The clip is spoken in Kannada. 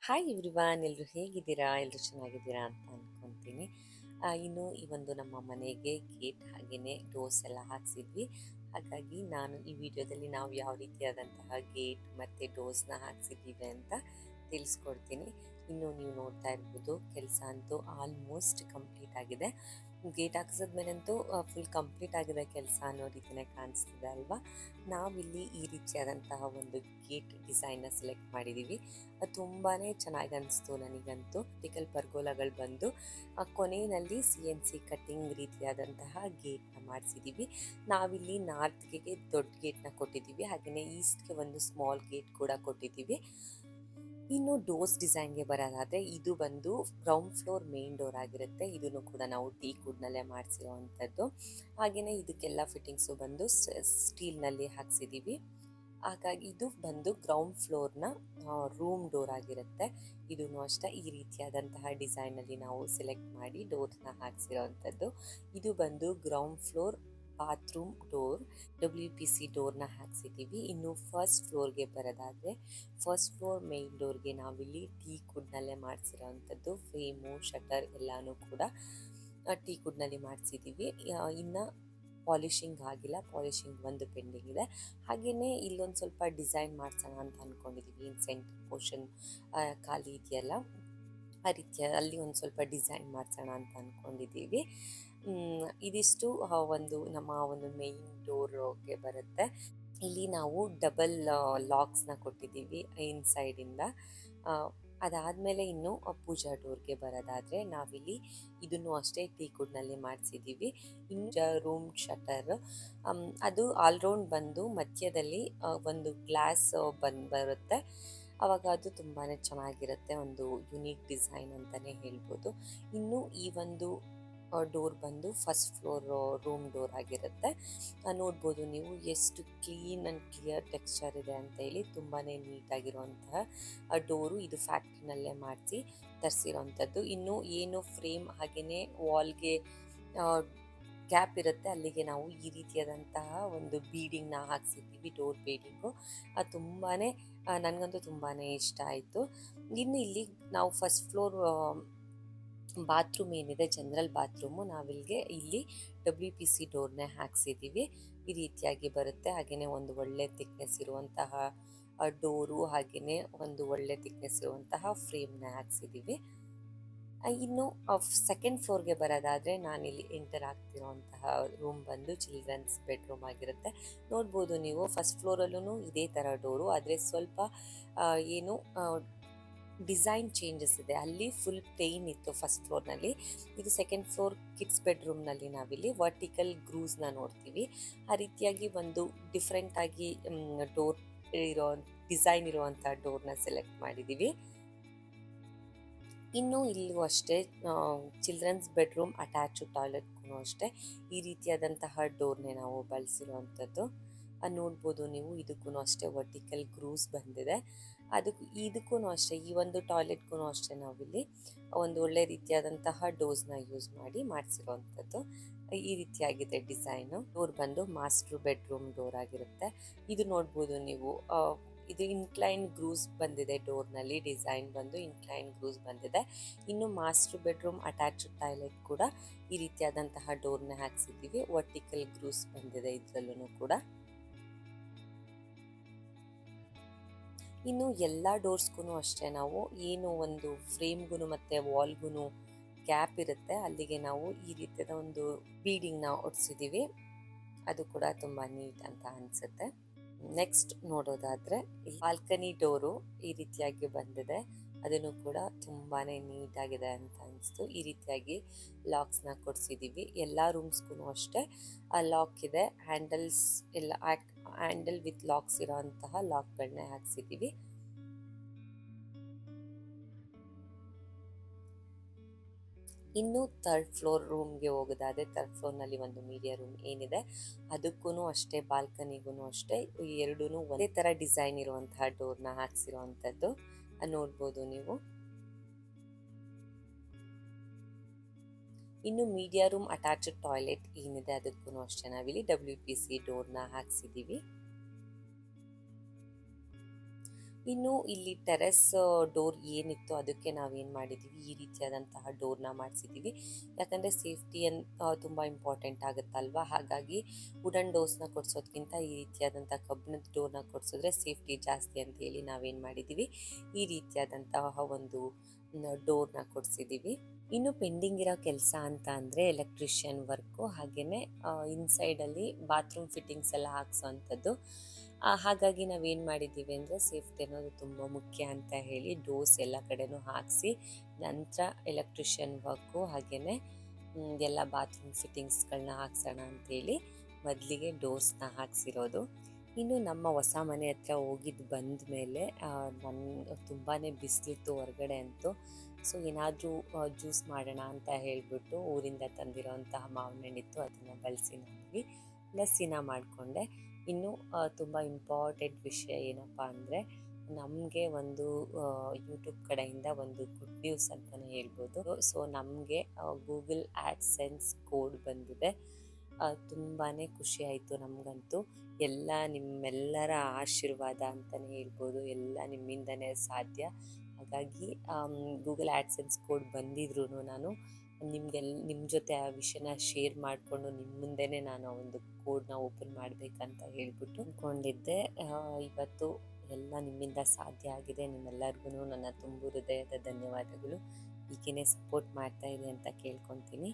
ಹಾಯ್ ಎವ್ರಿವಾನ್, ಎಲ್ಲರೂ ಹೇಗಿದ್ದೀರಾ? ಎಲ್ಲರೂ ಚೆನ್ನಾಗಿದ್ದೀರಾ ಅಂತ ಅಂದ್ಕೊತೀನಿ. ಇನ್ನು ಈ ಒಂದು ನಮ್ಮ ಮನೆಗೆ ಗೇಟ್ ಹಾಗೆಯೇ ಡೋರ್ಸ್ ಎಲ್ಲ ಹಾಕ್ಸಿದ್ವಿ. ಹಾಗಾಗಿ ನಾನು ಈ ವಿಡಿಯೋದಲ್ಲಿ ನಾವು ಯಾವ ರೀತಿಯಾದಂತಹ ಗೇಟ್ ಮತ್ತು ಡೋರ್ಸ್ನ ಹಾಕ್ಸಿದ್ದೀವಿ ಅಂತ ತಿಳಿಸ್ಕೊಡ್ತೀನಿ. ಇನ್ನು ನೀವು ನೋಡ್ತಾ ಇರ್ಬೋದು, ಕೆಲಸ ಅಂತೂ ಆಲ್ಮೋಸ್ಟ್ ಕಂಪ್ಲೀಟ್ ಆಗಿದೆ. ಗೇಟ್ ಹಾಕ್ಸಿದ್ಮೇಲಂತೂ ಫುಲ್ ಕಂಪ್ಲೀಟ್ ಆಗಿದೆ ಕೆಲಸ ಅನ್ನೋ ರೀತಿಯೇ ಕಾಣಿಸ್ತಿದೆ ಅಲ್ವಾ. ನಾವಿಲ್ಲಿ ಈ ರೀತಿಯಾದಂತಹ ಒಂದು ಗೇಟ್ ಡಿಸೈನ್ನ ಸೆಲೆಕ್ಟ್ ಮಾಡಿದ್ದೀವಿ. ಅದು ತುಂಬಾ ಚೆನ್ನಾಗಿ ಅನಿಸ್ತು ನನಗಂತೂ. ಟಿಕಲ್ ಪರ್ಗೋಲಗಳು ಬಂದು ಕೊನೆಯಲ್ಲಿ CNC ಕಟ್ಟಿಂಗ್ ರೀತಿಯಾದಂತಹ ಗೇಟ್ನ ಮಾಡಿಸಿದ್ದೀವಿ. ನಾವಿಲ್ಲಿ ನಾರ್ತ್ಗೆ ದೊಡ್ಡ ಗೇಟ್ನ ಕೊಟ್ಟಿದ್ದೀವಿ, ಹಾಗೆಯೇ ಈಸ್ಟ್ಗೆ ಒಂದು ಸ್ಮಾಲ್ ಗೇಟ್ ಕೂಡ ಕೊಟ್ಟಿದ್ದೀವಿ. ಇನ್ನು ಡೋರ್ಸ್ ಡಿಸೈನ್ಗೆ ಬರೋದಾದರೆ ಇದು ಬಂದು ಗ್ರೌಂಡ್ ಫ್ಲೋರ್ ಮೇನ್ ಡೋರ್ ಆಗಿರುತ್ತೆ. ಇದನ್ನು ಕೂಡ ನಾವು ಟೀಕ್ವುಡ್ನಲ್ಲೇ ಮಾಡಿಸಿರೋವಂಥದ್ದು. ಹಾಗೆಯೇ ಇದಕ್ಕೆಲ್ಲ ಫಿಟ್ಟಿಂಗ್ಸು ಬಂದು ಸ್ಟೀಲ್ನಲ್ಲಿ ಹಾಕ್ಸಿದ್ದೀವಿ. ಹಾಗಾಗಿ ಇದು ಬಂದು ಗ್ರೌಂಡ್ ಫ್ಲೋರ್ನ ರೂಮ್ ಡೋರ್ ಆಗಿರುತ್ತೆ. ಇದನ್ನು ಅಷ್ಟೇ ಈ ರೀತಿಯಾದಂತಹ ಡಿಸೈನಲ್ಲಿ ನಾವು ಸೆಲೆಕ್ಟ್ ಮಾಡಿ ಡೋರ್ನ ಹಾಕ್ಸಿರೋವಂಥದ್ದು. ಇದು ಬಂದು ground floor bathroom door, WPC ಡೋರ್ನ ಹಾಕ್ಸಿದ್ದೀವಿ. ಇನ್ನು ಫಸ್ಟ್ ಫ್ಲೋರ್ಗೆ ಬರೋದಾದರೆ ಫಸ್ಟ್ ಫ್ಲೋರ್ ಮೇನ್ ಡೋರ್ಗೆ ನಾವಿಲ್ಲಿ ಟೀಕ್ವುಡ್ನಲ್ಲೇ ಮಾಡಿಸಿರೋವಂಥದ್ದು. ಫ್ರೇಮು, ಶಟರ್ ಎಲ್ಲನೂ ಕೂಡ ಟೀಕ್ವುಡ್ನಲ್ಲಿ ಮಾಡಿಸಿದ್ದೀವಿ. ಇನ್ನು ಪಾಲಿಷಿಂಗ್ ಆಗಿಲ್ಲ, ಪಾಲಿಷಿಂಗ್ ಒಂದು ಪೆಂಡಿಂಗ್ ಇದೆ. ಹಾಗೆಯೇ ಇಲ್ಲೊಂದು ಸ್ವಲ್ಪ ಡಿಸೈನ್ ಮಾಡಿಸೋಣ ಅಂತ ಅಂದ್ಕೊಂಡಿದ್ದೀವಿ. ಇನ್ ಸೆಂಟರ್ ಪೋರ್ಷನ್ ಖಾಲಿ ಇದೆಯಲ್ಲ, ಆ ರೀತಿಯ ಅಲ್ಲಿ ಒಂದು ಸ್ವಲ್ಪ ಡಿಸೈನ್ ಮಾಡಿಸೋಣ ಅಂತ ಅಂದ್ಕೊಂಡಿದ್ದೀವಿ. ಇದಿಷ್ಟು ಒಂದು ನಮ್ಮ ಒಂದು ಮೇನ್ ಡೋರ್ಗೆ ಬರುತ್ತೆ. ಇಲ್ಲಿ ನಾವು ಡಬಲ್ ಲಾಕ್ಸ್ನ ಕೊಟ್ಟಿದ್ದೀವಿ ಇನ್ಸೈಡಿಂದ. ಅದಾದಮೇಲೆ ಇನ್ನು ಪೂಜಾ ಡೋರ್ಗೆ ಬರೋದಾದರೆ ನಾವಿಲ್ಲಿ ಇದನ್ನು ಅಷ್ಟೇ ಟೀಕ್ವುಡ್ನಲ್ಲಿ ಮಾಡಿಸಿದ್ದೀವಿ. ಇನ್ನು ರೂಮ್ ಶಟರ್ ಅದು ಆಲ್ರೌಂಡ್ ಬಂದು ಮಧ್ಯದಲ್ಲಿ ಒಂದು ಗ್ಲಾಸ್ ಬರುತ್ತೆ. ಆವಾಗ ಅದು ತುಂಬಾ ಚೆನ್ನಾಗಿರುತ್ತೆ, ಒಂದು ಯುನೀಕ್ ಡಿಸೈನ್ ಅಂತಲೇ ಹೇಳ್ಬೋದು. ಇನ್ನು ಈ ಒಂದು ಡೋರ್ ಬಂದು ಫಸ್ಟ್ ಫ್ಲೋರ್ ರೂಮ್ ಡೋರ್ ಆಗಿರುತ್ತೆ. ನೋಡ್ಬೋದು ನೀವು ಎಷ್ಟು ಕ್ಲೀನ್ ಆ್ಯಂಡ್ ಕ್ಲಿಯರ್ ಟೆಕ್ಸ್ಚರ್ ಇದೆ ಅಂತ ಹೇಳಿ. ತುಂಬಾ ನೀಟಾಗಿರುವಂತಹ ಡೋರು. ಇದು ಫ್ಯಾಕ್ಟ್ರಿನಲ್ಲೇ ಮಾಡಿಸಿ ತರಿಸಿರೋವಂಥದ್ದು. ಇನ್ನು ಏನು ಫ್ರೇಮ್ ಹಾಗೆಯೇ ವಾಲ್ಗೆ ಗ್ಯಾಪ್ ಇರುತ್ತೆ, ಅಲ್ಲಿಗೆ ನಾವು ಈ ರೀತಿಯಾದಂತಹ ಒಂದು ಬೀಡಿಂಗ್ನ ಹಾಕ್ಸಿದ್ದೀವಿ, ಡೋರ್ ಬೀಡಿಂಗು. ಅದು ತುಂಬಾ ನನಗಂತೂ ತುಂಬಾ ಇಷ್ಟ ಆಯಿತು. ಇನ್ನು ಇಲ್ಲಿ ನಾವು ಫಸ್ಟ್ ಫ್ಲೋರ್ ಬಾತ್ರೂಮ್ ಏನಿದೆ, ಜನರಲ್ ಬಾತ್ರೂಮು, ನಾವಿಲ್ಲಿಗೆ ಇಲ್ಲಿ WPC ಡೋರ್ನೇ ಹಾಕ್ಸಿದ್ದೀವಿ. ಈ ರೀತಿಯಾಗಿ ಬರುತ್ತೆ. ಹಾಗೆಯೇ ಒಂದು ಒಳ್ಳೆ ಥಿಕ್ನೆಸ್ ಇರುವಂತಹ ಡೋರು, ಹಾಗೆಯೇ ಒಂದು ಒಳ್ಳೆ ಥಿಕ್ನೆಸ್ ಇರುವಂತಹ ಫ್ರೇಮ್ನ ಹಾಕ್ಸಿದ್ದೀವಿ. ಇನ್ನು ಸೆಕೆಂಡ್ ಫ್ಲೋರ್ಗೆ ಬರೋದಾದರೆ ನಾನಿಲ್ಲಿ ಎಂಟರ್ ಆಗ್ತಿರೋಂತಹ ರೂಮ್ ಬಂದು ಚಿಲ್ಡ್ರನ್ಸ್ ಬೆಡ್ರೂಮ್ ಆಗಿರುತ್ತೆ. ನೋಡ್ಬೋದು ನೀವು, ಫಸ್ಟ್ ಫ್ಲೋರಲ್ಲೂ ಇದೇ ಥರ ಡೋರು, ಆದರೆ ಸ್ವಲ್ಪ ಏನು ಡಿಸೈನ್ ಚೇಂಜಸ್ ಇದೆ. ಅಲ್ಲಿ ಫುಲ್ ಪ್ಲೇನ್ ಇತ್ತು ಫಸ್ಟ್ ಫ್ಲೋರ್ನಲ್ಲಿ. ಇದು ಸೆಕೆಂಡ್ ಫ್ಲೋರ್ ಕಿಡ್ಸ್ ಬೆಡ್ರೂಮ್ನಲ್ಲಿ ನಾವಿಲ್ಲಿ ವರ್ಟಿಕಲ್ ಗ್ರೂಸ್ನ ನೋಡ್ತೀವಿ. ಆ ರೀತಿಯಾಗಿ ಒಂದು ಡಿಫ್ರೆಂಟಾಗಿ ಡೋರ್ ಇರೋ ಡಿಸೈನ್ ಇರುವಂಥ ಡೋರ್ನ ಸೆಲೆಕ್ಟ್ ಮಾಡಿದ್ದೀವಿ. ಇನ್ನು ಇಲ್ಲೂ ಅಷ್ಟೇ ಚಿಲ್ಡ್ರನ್ಸ್ ಬೆಡ್ರೂಮ್ ಅಟ್ಯಾಚ್ ಟಾಯ್ಲೆಟ್ಗೂ ಅಷ್ಟೇ ಈ ರೀತಿಯಾದಂತಹ ಡೋರ್ನೇ ನಾವು ಬಳಸಿರುವಂಥದ್ದು. ನೋಡ್ಬೋದು ನೀವು, ಇದಕ್ಕೂ ಅಷ್ಟೇ ವರ್ಟಿಕಲ್ ಗ್ರೂಸ್ ಬಂದಿದೆ. ಇದಕ್ಕೂ ಅಷ್ಟೇ, ಈ ಒಂದು ಟಾಯ್ಲೆಟ್ಗೂ ಅಷ್ಟೇ ನಾವಿಲ್ಲಿ ಒಂದು ಒಳ್ಳೆ ರೀತಿಯಾದಂತಹ ಡೋರ್ಸ್ನ ಯೂಸ್ ಮಾಡಿ ಮಾಡಿಸಿರೋವಂಥದ್ದು. ಈ ರೀತಿಯಾಗಿದೆ ಡಿಸೈನು. ಡೋರ್ ಬಂದು ಮಾಸ್ಟರ್ ಬೆಡ್ರೂಮ್ ಡೋರ್ ಆಗಿರುತ್ತೆ. ಇದು ನೋಡ್ಬೋದು ನೀವು, ಇದು ಇನ್ಕ್ಲೈನ್ ಗ್ರೂಸ್ ಬಂದಿದೆ. ಡೋರ್ನಲ್ಲಿ ಡಿಸೈನ್ ಬಂದು ಇನ್ಕ್ಲೈನ್ ಗ್ರೂಸ್ ಬಂದಿದೆ. ಇನ್ನು ಮಾಸ್ಟರ್ ಬೆಡ್ರೂಮ್ ಅಟ್ಯಾಚ್ ಟಾಯ್ಲೆಟ್ ಕೂಡ ಈ ರೀತಿಯಾದಂತಹ ಡೋರ್ನ ಹಾಕ್ಸಿದ್ದೀವಿ. ವರ್ಟಿಕಲ್ ಗ್ರೂಸ್ ಬಂದಿದೆ ಇದರಲ್ಲೂ ಕೂಡ. ಇನ್ನು ಎಲ್ಲ ಡೋರ್ಸ್ಗೂ ಅಷ್ಟೇ ನಾವು ಏನು ಒಂದು ಫ್ರೇಮ್ಗೂ ಮತ್ತು ವಾಲ್ಗೂ ಗ್ಯಾಪ್ ಇರುತ್ತೆ, ಅಲ್ಲಿಗೆ ನಾವು ಈ ರೀತಿಯಾದ ಒಂದು ಬೀಡಿಂಗ್ನ ಒಡ್ಸಿದ್ದೀವಿ. ಅದು ಕೂಡ ತುಂಬ ನೀಟ್ ಅಂತ ಅನಿಸುತ್ತೆ. ನೆಕ್ಸ್ಟ್ ನೋಡೋದಾದರೆ ಬಾಲ್ಕನಿ ಡೋರು ಈ ರೀತಿಯಾಗಿ ಬಂದಿದೆ. ಅದನ್ನು ಕೂಡ ತುಂಬಾ ನೀಟಾಗಿದೆ ಅಂತ ಅನಿಸ್ತು. ಈ ರೀತಿಯಾಗಿ ಲಾಕ್ಸ್ನ ಕೊಡಿಸಿದ್ದೀವಿ. ಎಲ್ಲ ರೂಮ್ಸ್ಗೂ ಅಷ್ಟೇ ಲಾಕ್ ಇದೆ. ಹ್ಯಾಂಡಲ್ಸ್ ಎಲ್ಲ ಹ್ಯಾಂಡಲ್ ವಿತ್ ಲಾಕ್ಸ್ ಇರೋಂತಹ ಲಾಕ್ಗಳನ್ನೇ ಹಾಕ್ಸಿದ್ದೀವಿ. ಇನ್ನು ಥರ್ಡ್ ಫ್ಲೋರ್ ರೂಮ್ಗೆ ಹೋಗೋದಾದರೆ ಥರ್ಡ್ ಫ್ಲೋರ್ನಲ್ಲಿ ಒಂದು ಮೀಡಿಯಾ ರೂಮ್ ಏನಿದೆ, ಅದಕ್ಕೂ ಅಷ್ಟೇ ಬಾಲ್ಕನಿಗೂ ಅಷ್ಟೇ ಎರಡೂ ಒಂದೇ ಥರ ಡಿಸೈನ್ ಇರುವಂತಹ ಡೋರ್ನ ಹಾಕ್ಸಿರೋವಂಥದ್ದು ನೋಡ್ಬೋದು ನೀವು. ಇನ್ನು ಮೀಡಿಯಾ ರೂಮ್ ಅಟ್ಯಾಚ್ಡ್ ಟಾಯ್ಲೆಟ್ ಏನಿದೆ ಅದಕ್ಕೂ ಅಷ್ಟೇ ನಾವಿಲ್ಲಿ WPC ಡೋರ್ನ ಹಾಕ್ಸಿದ್ದೀವಿ. ಇನ್ನು ಇಲ್ಲಿ ಟೆರೆಸ್ ಡೋರ್ ಏನಿತ್ತು ಅದಕ್ಕೆ ನಾವೇನು ಮಾಡಿದ್ದೀವಿ, ಈ ರೀತಿಯಾದಂತಹ ಡೋರ್ನ ಮಾಡಿಸಿದ್ದೀವಿ. ಯಾಕಂದರೆ ಸೇಫ್ಟಿ ತುಂಬ ಇಂಪಾರ್ಟೆಂಟ್ ಆಗುತ್ತಲ್ವ. ಹಾಗಾಗಿ ವುಡನ್ ಡೋರ್ಸ್ನ ಕೊಡಿಸೋದ್ಕಿಂತ ಈ ರೀತಿಯಾದಂಥ ಕಬ್ಬಿಣದ ಡೋರ್ನ ಕೊಡಿಸಿದ್ರೆ ಸೇಫ್ಟಿ ಜಾಸ್ತಿ ಅಂತ ಹೇಳಿ ನಾವೇನು ಮಾಡಿದ್ದೀವಿ, ಈ ರೀತಿಯಾದಂತಹ ಒಂದು ಡೋರ್ನ ಕೊಡಿಸಿದ್ದೀವಿ. ಇನ್ನು ಪೆಂಡಿಂಗ್ ಇರೋ ಕೆಲಸ ಅಂತ ಅಂದರೆ ಎಲೆಕ್ಟ್ರಿಷಿಯನ್ ವರ್ಕು, ಹಾಗೆಯೇ ಇನ್ಸೈಡಲ್ಲಿ ಬಾತ್ರೂಮ್ ಫಿಟ್ಟಿಂಗ್ಸ್ ಎಲ್ಲ ಹಾಕ್ಸೋವಂಥದ್ದು. ಹಾಗಾಗಿ ನಾವೇನು ಮಾಡಿದ್ದೀವಿ ಅಂದರೆ ಸೇಫ್ಟಿ ಅನ್ನೋದು ತುಂಬ ಮುಖ್ಯ ಅಂತ ಹೇಳಿ ಡೋರ್ಸ್ ಎಲ್ಲ ಕಡೆನೂ ಹಾಕಿಸಿ, ನಂತರ ಎಲೆಕ್ಟ್ರಿಷಿಯನ್ ವರ್ಕು ಹಾಗೆಯೇ ಎಲ್ಲ ಬಾತ್ರೂಮ್ ಫಿಟ್ಟಿಂಗ್ಸ್ಗಳನ್ನ ಹಾಕ್ಸೋಣ ಅಂಥೇಳಿ ಮೊದಲಿಗೆ ಡೋರ್ಸ್ನ ಹಾಕ್ಸಿರೋದು. ಇನ್ನು ನಮ್ಮ ಹೊಸ ಮನೆ ಹತ್ರ ಹೋಗಿದ್ದು ಬಂದ ಮೇಲೆ ತುಂಬಾ ಬಿಸಿಲಿತ್ತು ಹೊರಗಡೆ ಅಂತೂ. ಸೊ ಏನಾದರೂ ಜ್ಯೂಸ್ ಮಾಡೋಣ ಅಂತ ಹೇಳಿಬಿಟ್ಟು ಊರಿಂದ ತಂದಿರೋಂತಹ ಮಾವಿನ ಹಣ್ಣಿತ್ತು, ಅದನ್ನು ಬಳಸಿ ನನಗೆ ಲಸ್ಸಿನ ಮಾಡಿಕೊಂಡೆ. ಇನ್ನು ತುಂಬ ಇಂಪಾರ್ಟೆಂಟ್ ವಿಷಯ ಏನಪ್ಪ ಅಂದರೆ, ನಮಗೆ ಒಂದು ಯೂಟ್ಯೂಬ್ ಕಡೆಯಿಂದ ಒಂದು ಗುಡ್ ನ್ಯೂಸ್ ಅಂತಲೇ ಹೇಳ್ಬೋದು. ಸೊ ನಮಗೆ ಗೂಗಲ್ ಆ್ಯಡ್ಸೆನ್ಸ್ ಕೋಡ್ ಬಂದಿದೆ. ತುಂಬಾ ಖುಷಿ ಆಯಿತು ನಮಗಂತೂ. ಎಲ್ಲ ನಿಮ್ಮೆಲ್ಲರ ಆಶೀರ್ವಾದ ಅಂತಲೇ ಹೇಳ್ಬೋದು, ಎಲ್ಲ ನಿಮ್ಮಿಂದನೇ ಸಾಧ್ಯ. ಹಾಗಾಗಿ ಗೂಗಲ್ ಆ್ಯಡ್ಸೆನ್ಸ್ ಕೋಡ್ ಬಂದಿದ್ರೂ ನಾನು ನಿಮ್ಮ ಜೊತೆ ಆ ವಿಷಯನ ಶೇರ್ ಮಾಡಿಕೊಂಡು ನಿಮ್ಮ ಮುಂದೆನೇ ನಾನು ಒಂದು ಕೋಡ್ನ ಓಪನ್ ಮಾಡಬೇಕಂತ ಹೇಳ್ಬಿಟ್ಟು ಅಂದ್ಕೊಂಡಿದ್ದೆ. ಇವತ್ತು ಎಲ್ಲ ನಿಮ್ಮಿಂದ ಸಾಧ್ಯ ಆಗಿದೆ. ನಿಮ್ಮೆಲ್ಲರಿಗೂ ನನ್ನ ತುಂಬು ಹೃದಯದ ಧನ್ಯವಾದಗಳು. ಹೀಗೇ ಸಪೋರ್ಟ್ ಮಾಡ್ತಾಯಿರಿ ಅಂತ ಕೇಳ್ಕೊತೀನಿ.